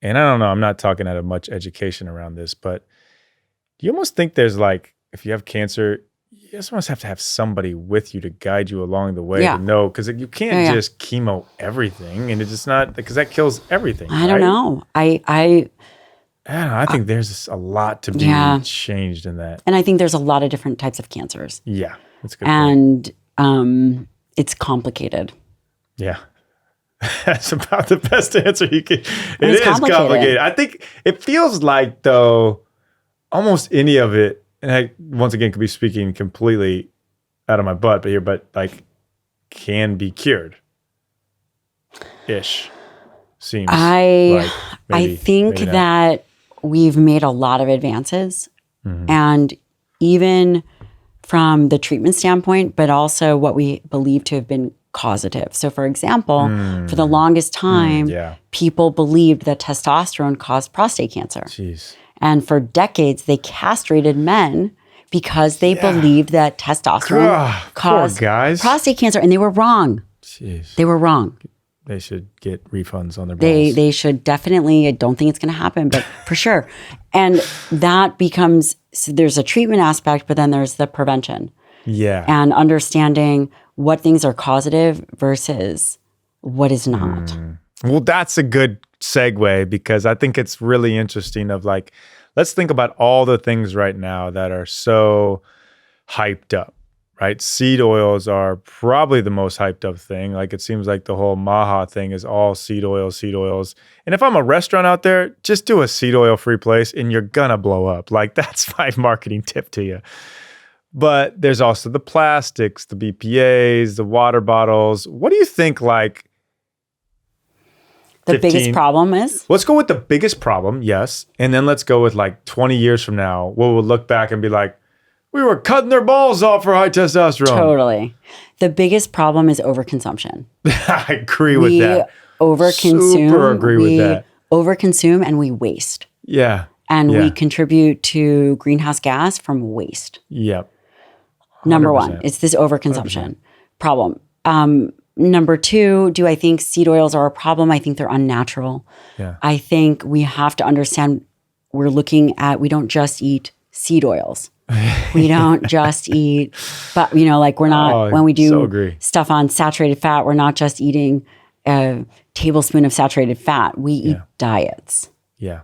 And I don't know, I'm not talking out of much education around this, but do you almost think there's like, if you have cancer, you just almost have to have somebody with you to guide you along the way to know, because you can't just chemo everything, and it's just not, because that kills everything. I don't know. I don't know. I think there's a lot to be changed in that. And I think there's a lot of different types of cancers. Yeah, that's a good point. And it's complicated. Yeah. That's about the best answer you can. It is complicated. I think it feels like, though, almost any of it, and I, once again, could be speaking completely out of my butt, but like, can be cured. Ish. Seems like maybe, I think that we've made a lot of advances, and even from the treatment standpoint, but also what we believe to have been causative. So, for example, for the longest time, people believed that testosterone caused prostate cancer. Jeez. And for decades, they castrated men because they believed that testosterone caused prostate cancer. And they were wrong. Jeez. They were wrong. They should get refunds on their balls. They should definitely. I don't think it's going to happen, but for sure. And that becomes, so there's a treatment aspect, but then there's the prevention. Yeah. And understanding what things are causative versus what is not. Well, that's a good segue, because I think it's really interesting of like, let's think about all the things right now that are so hyped up, right? Seed oils are probably the most hyped up thing. Like, it seems like the whole Maha thing is all seed oils. And if I'm a restaurant out there, just do a seed oil free place and you're gonna blow up. Like, that's my marketing tip to you. But there's also the plastics, the BPAs, the water bottles. What do you think, like, the biggest problem is? Let's go with the biggest problem, yes. And then let's go with like 20 years from now, we'll look back and be like, we were cutting their balls off for high testosterone. Totally. The biggest problem is overconsumption. I agree with that. Overconsume. Super agree with that. overconsume and we waste. Yeah. And Yeah. we contribute to greenhouse gas from waste. Yep. 100%. Number one, it's this overconsumption 100%. problem. Number two, do I think seed oils are a problem? I think they're unnatural. Yeah. I think we have to understand we don't just eat seed oils. We don't just eat, but like we're not, when we do stuff on saturated fat, we're not just eating a tablespoon of saturated fat. We eat diets. Yeah.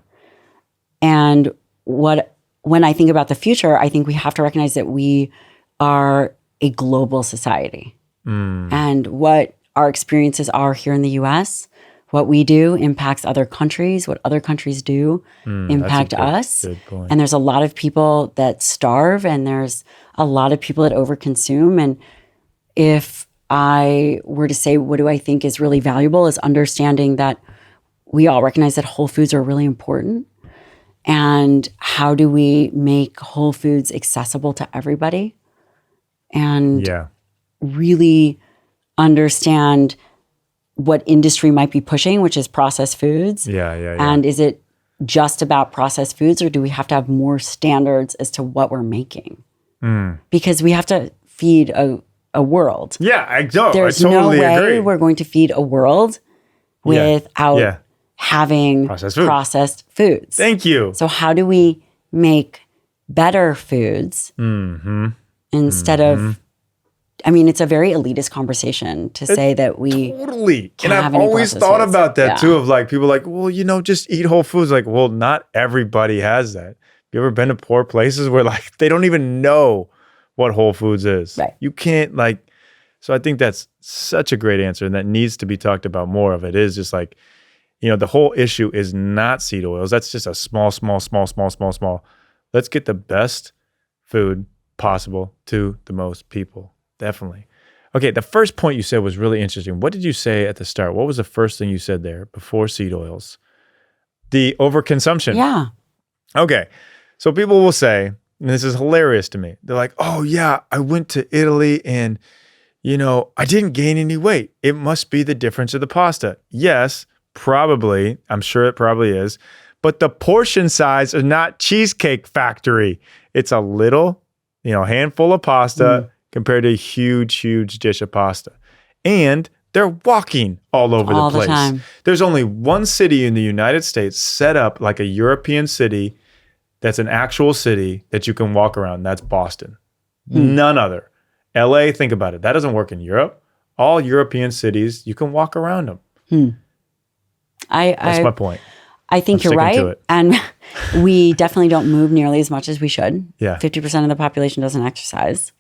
And when I think about the future, I think we have to recognize that we are a global society. And what our experiences are here in the US, what we do impacts other countries. What other countries do impact us. Good point. And there's a lot of people that starve and there's a lot of people that overconsume. And if I were to say, what do I think is really valuable is understanding that we all recognize that whole foods are really important. And how do we make whole foods accessible to everybody? And really understand what industry might be pushing, which is processed foods. And is it just about processed foods, or do we have to have more standards as to what we're making? Because we have to feed a world. Yeah, I don't. There's no way agree. We're going to feed a world without having processed foods. Thank you. So how do we make better foods instead of, it's a very elitist conversation to say that we totally. can't And have I've any always processed thought foods. about that too, of like people like, well, just eat whole foods. Like, well, not everybody has that. Have you ever been to poor places where like they don't even know what whole foods is? Right. You can't so I think that's such a great answer, and that needs to be talked about more. Of it is just like, the whole issue is not seed oils. That's just a small. Let's get the best food possible to the most people. Definitely. Okay, the first point you said was really interesting. What did you say at the start? What was the first thing you said there before seed oils? The overconsumption. Yeah. Okay, so people will say, and this is hilarious to me, they're like, oh yeah, I went to Italy and, I didn't gain any weight. It must be the difference of the pasta. Yes, probably. I'm sure it probably is. But the portion size is not Cheesecake Factory. It's a little, handful of pasta compared to a huge dish of pasta. And they're walking all over the place. Time. There's only one city in the United States set up like a European city that's an actual city that you can walk around. That's Boston. None other. LA, think about it. That doesn't work in Europe. All European cities, you can walk around them. That's my point. I think you're right. And we definitely don't move nearly as much as we should. Yeah. 50% of the population doesn't exercise.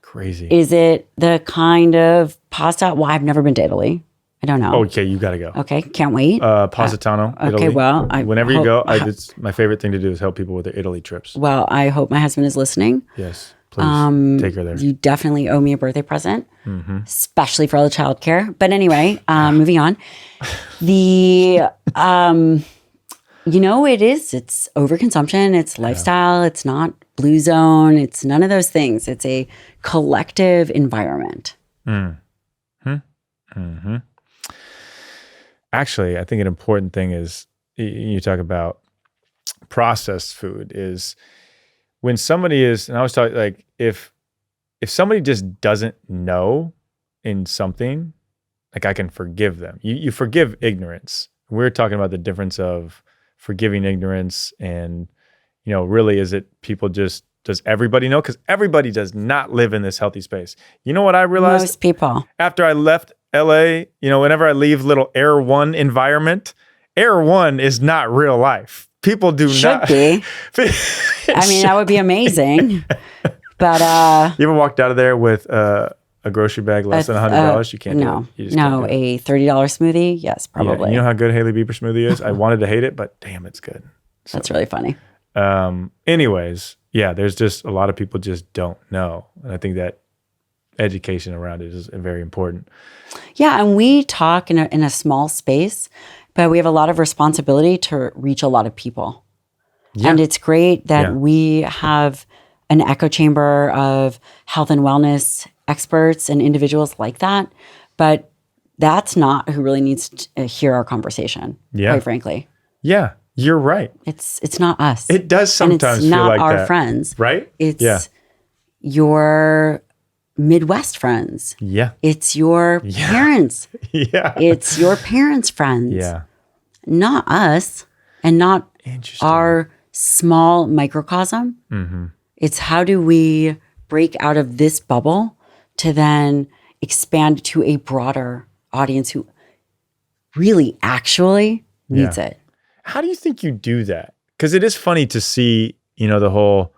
Crazy. Is it the kind of pasta? Well, I've never been to Italy. I don't know. Okay, you got to go. Okay, can't wait. Positano, Italy. Okay, well, whenever you go, it's my favorite thing to do is help people with their Italy trips. Well, I hope my husband is listening. Yes, please take her there. You definitely owe me a birthday present, especially for all the childcare. But anyway, moving on. It's overconsumption. It's lifestyle. It's not blue zone. It's none of those things. It's a collective environment. Actually, I think an important thing is, you talk about processed food, is when somebody is, and I was talking like, if somebody just doesn't know in something, like I can forgive them. You forgive ignorance. We're talking about the difference of forgiving ignorance and, really is it people does everybody know? Because everybody does not live in this healthy space. You know what I realized? Most people. After I left LA, whenever I leave little Air One environment, Air One is not real life. People do not. Should be. That would be amazing. But you ever walked out of there with a grocery bag less than $100? You can't do it. A $30 smoothie? Yes, probably. Yeah, you know how good Hailey Bieber smoothie is? I wanted to hate it, but damn, it's good. So, that's really funny. Anyways, there's just a lot of people just don't know. And I think that education around it is very important. Yeah, and we talk in a small space, but we have a lot of responsibility to reach a lot of people. Yeah. And it's great that we have an echo chamber of health and wellness experts and individuals like that. But that's not who really needs to hear our conversation, quite frankly. Yeah, you're right. It's not us. It does sometimes feel like that. It's not our friends. Right? It's your Midwest friends. Yeah. It's your parents. Yeah. It's your parents' friends. Yeah. Not us and not our small microcosm. Mm-hmm. It's how do we break out of this bubble to then expand to a broader audience who really actually needs it. How do you think you do that? Because it is funny to see, the whole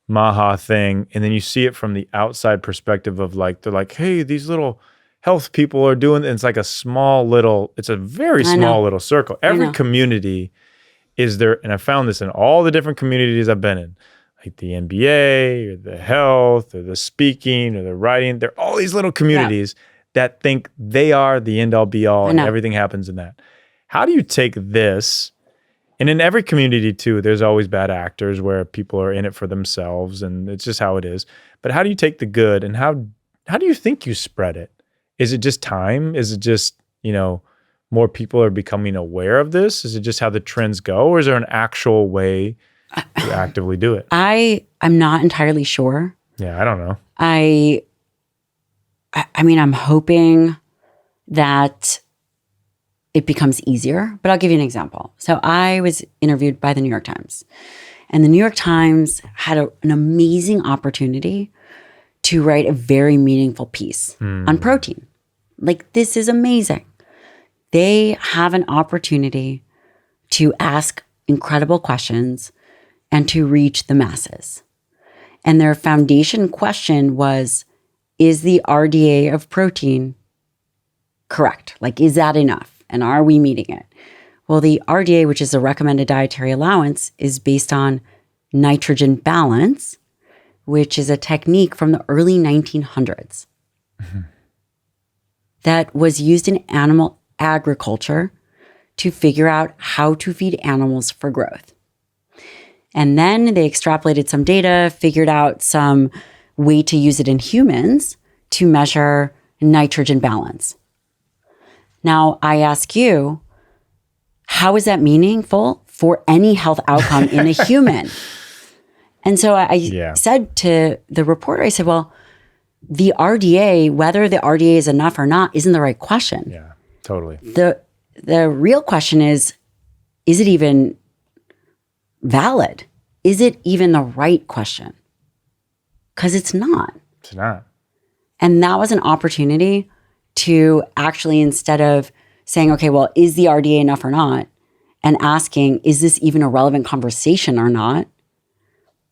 Maha thing, and then you see it from the outside perspective of like, they're like, hey, these little health people are doing, and it's like it's a very small little circle. Every community is there, and I found this in all the different communities I've been in, like the MBA or the health or the speaking or the writing. There are all these little communities that think they are the end all be all and everything happens in that. How do you take this? And in every community too, there's always bad actors where people are in it for themselves and it's just how it is. But how do you take the good and how do you think you spread it? Is it just time? Is it just, more people are becoming aware of this? Is it just how the trends go? Or is there an actual way to actively do it? I'm not entirely sure. Yeah, I don't know. I mean, I'm hoping that it becomes easier, but I'll give you an example. So I was interviewed by the New York Times, and the New York Times had an amazing opportunity to write a very meaningful piece on protein. Like, this is amazing. They have an opportunity to ask incredible questions and to reach the masses. And their foundation question was, is the RDA of protein correct? Like, is that enough? And are we meeting it? Well, the RDA, which is the recommended dietary allowance, is based on nitrogen balance, which is a technique from the early 1900s that was used in animal agriculture to figure out how to feed animals for growth. And then they extrapolated some data, figured out some way to use it in humans to measure nitrogen balance. Now, I ask you, how is that meaningful for any health outcome in a human? And so I said to the reporter, I said, well, the RDA, whether the RDA is enough or not, isn't the right question. Yeah, totally. The real question is it even valid? Is it even the right question? Because it's not. It's not. And that was an opportunity to actually, instead of saying, okay, well, is the RDA enough or not? And asking, is this even a relevant conversation or not?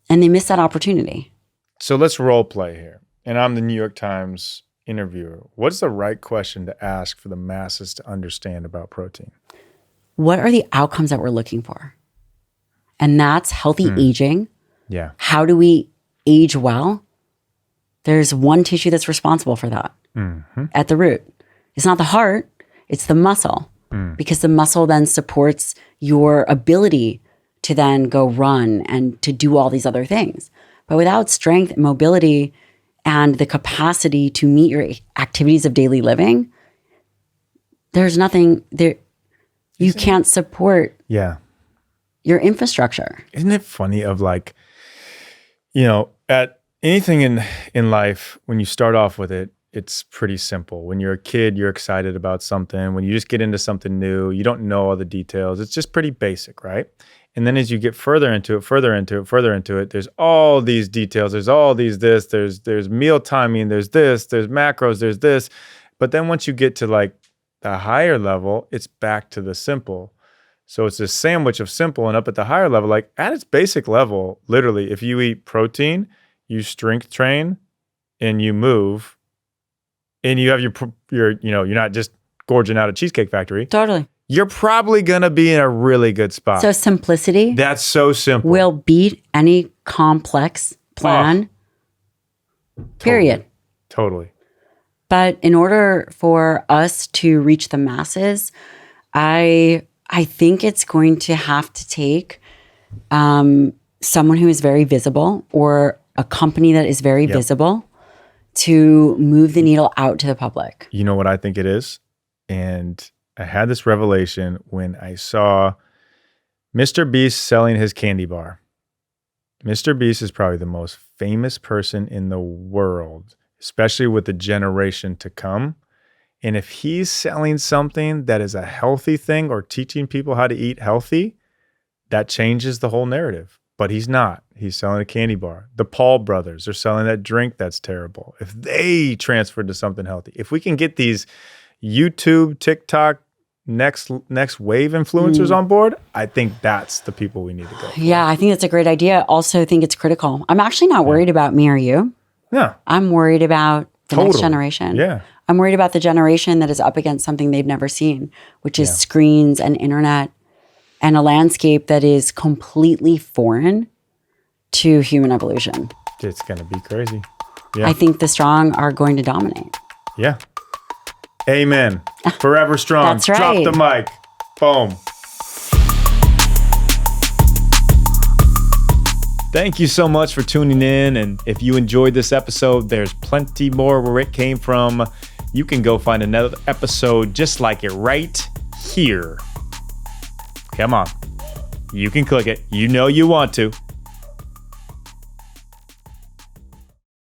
And they missed that opportunity. So let's role play here. And I'm the New York Times interviewer. What's the right question to ask for the masses to understand about protein? What are the outcomes that we're looking for? And that's healthy aging. Yeah. How do we age well? There's one tissue that's responsible for that at the root. It's not the heart, it's the muscle. Because the muscle then supports your ability to then go run and to do all these other things. But without strength and mobility and the capacity to meet your activities of daily living, there's nothing there. You can't support your infrastructure. Isn't it funny of like, at anything in life, when you start off with it, it's pretty simple. When you're a kid, you're excited about something. When you just get into something new, you don't know all the details. It's just pretty basic, right? And then as you get further into it, there's all these details. There's all these there's meal timing, there's macros, there's this. But then once you get to like the higher level, it's back to the simple. So it's a sandwich of simple, and up at the higher level, like at its basic level, literally, if you eat protein, you strength train and you move, and you have you're not just gorging out a Cheesecake Factory. Totally. You're probably going to be in a really good spot. So simplicity. That's so simple. Will beat any complex plan. Period. Totally. But in order for us to reach the masses, I think it's going to have to take someone who is very visible or a company that is very visible to move the needle out to the public. You know what I think it is? And I had this revelation when I saw MrBeast selling his candy bar. MrBeast is probably the most famous person in the world, especially with the generation to come. And if he's selling something that is a healthy thing or teaching people how to eat healthy, that changes the whole narrative. But he's not. He's selling a candy bar. The Paul brothers are selling that drink that's terrible. If they transferred to something healthy, if we can get these YouTube, TikTok, next wave influencers on board, I think that's the people we need to go for. Yeah, I think that's a great idea. Also, think it's critical. I'm actually not worried about me or you. Yeah. I'm worried about the next generation. Yeah. I'm worried about the generation that is up against something they've never seen, which is screens and internet and a landscape that is completely foreign to human evolution. It's going to be crazy. Yeah. I think the strong are going to dominate. Yeah. Amen. Forever strong. That's right. Drop the mic. Boom. Thank you so much for tuning in. And if you enjoyed this episode, there's plenty more where it came from. You can go find another episode just like it right here. Come on. You can click it. You know you want to.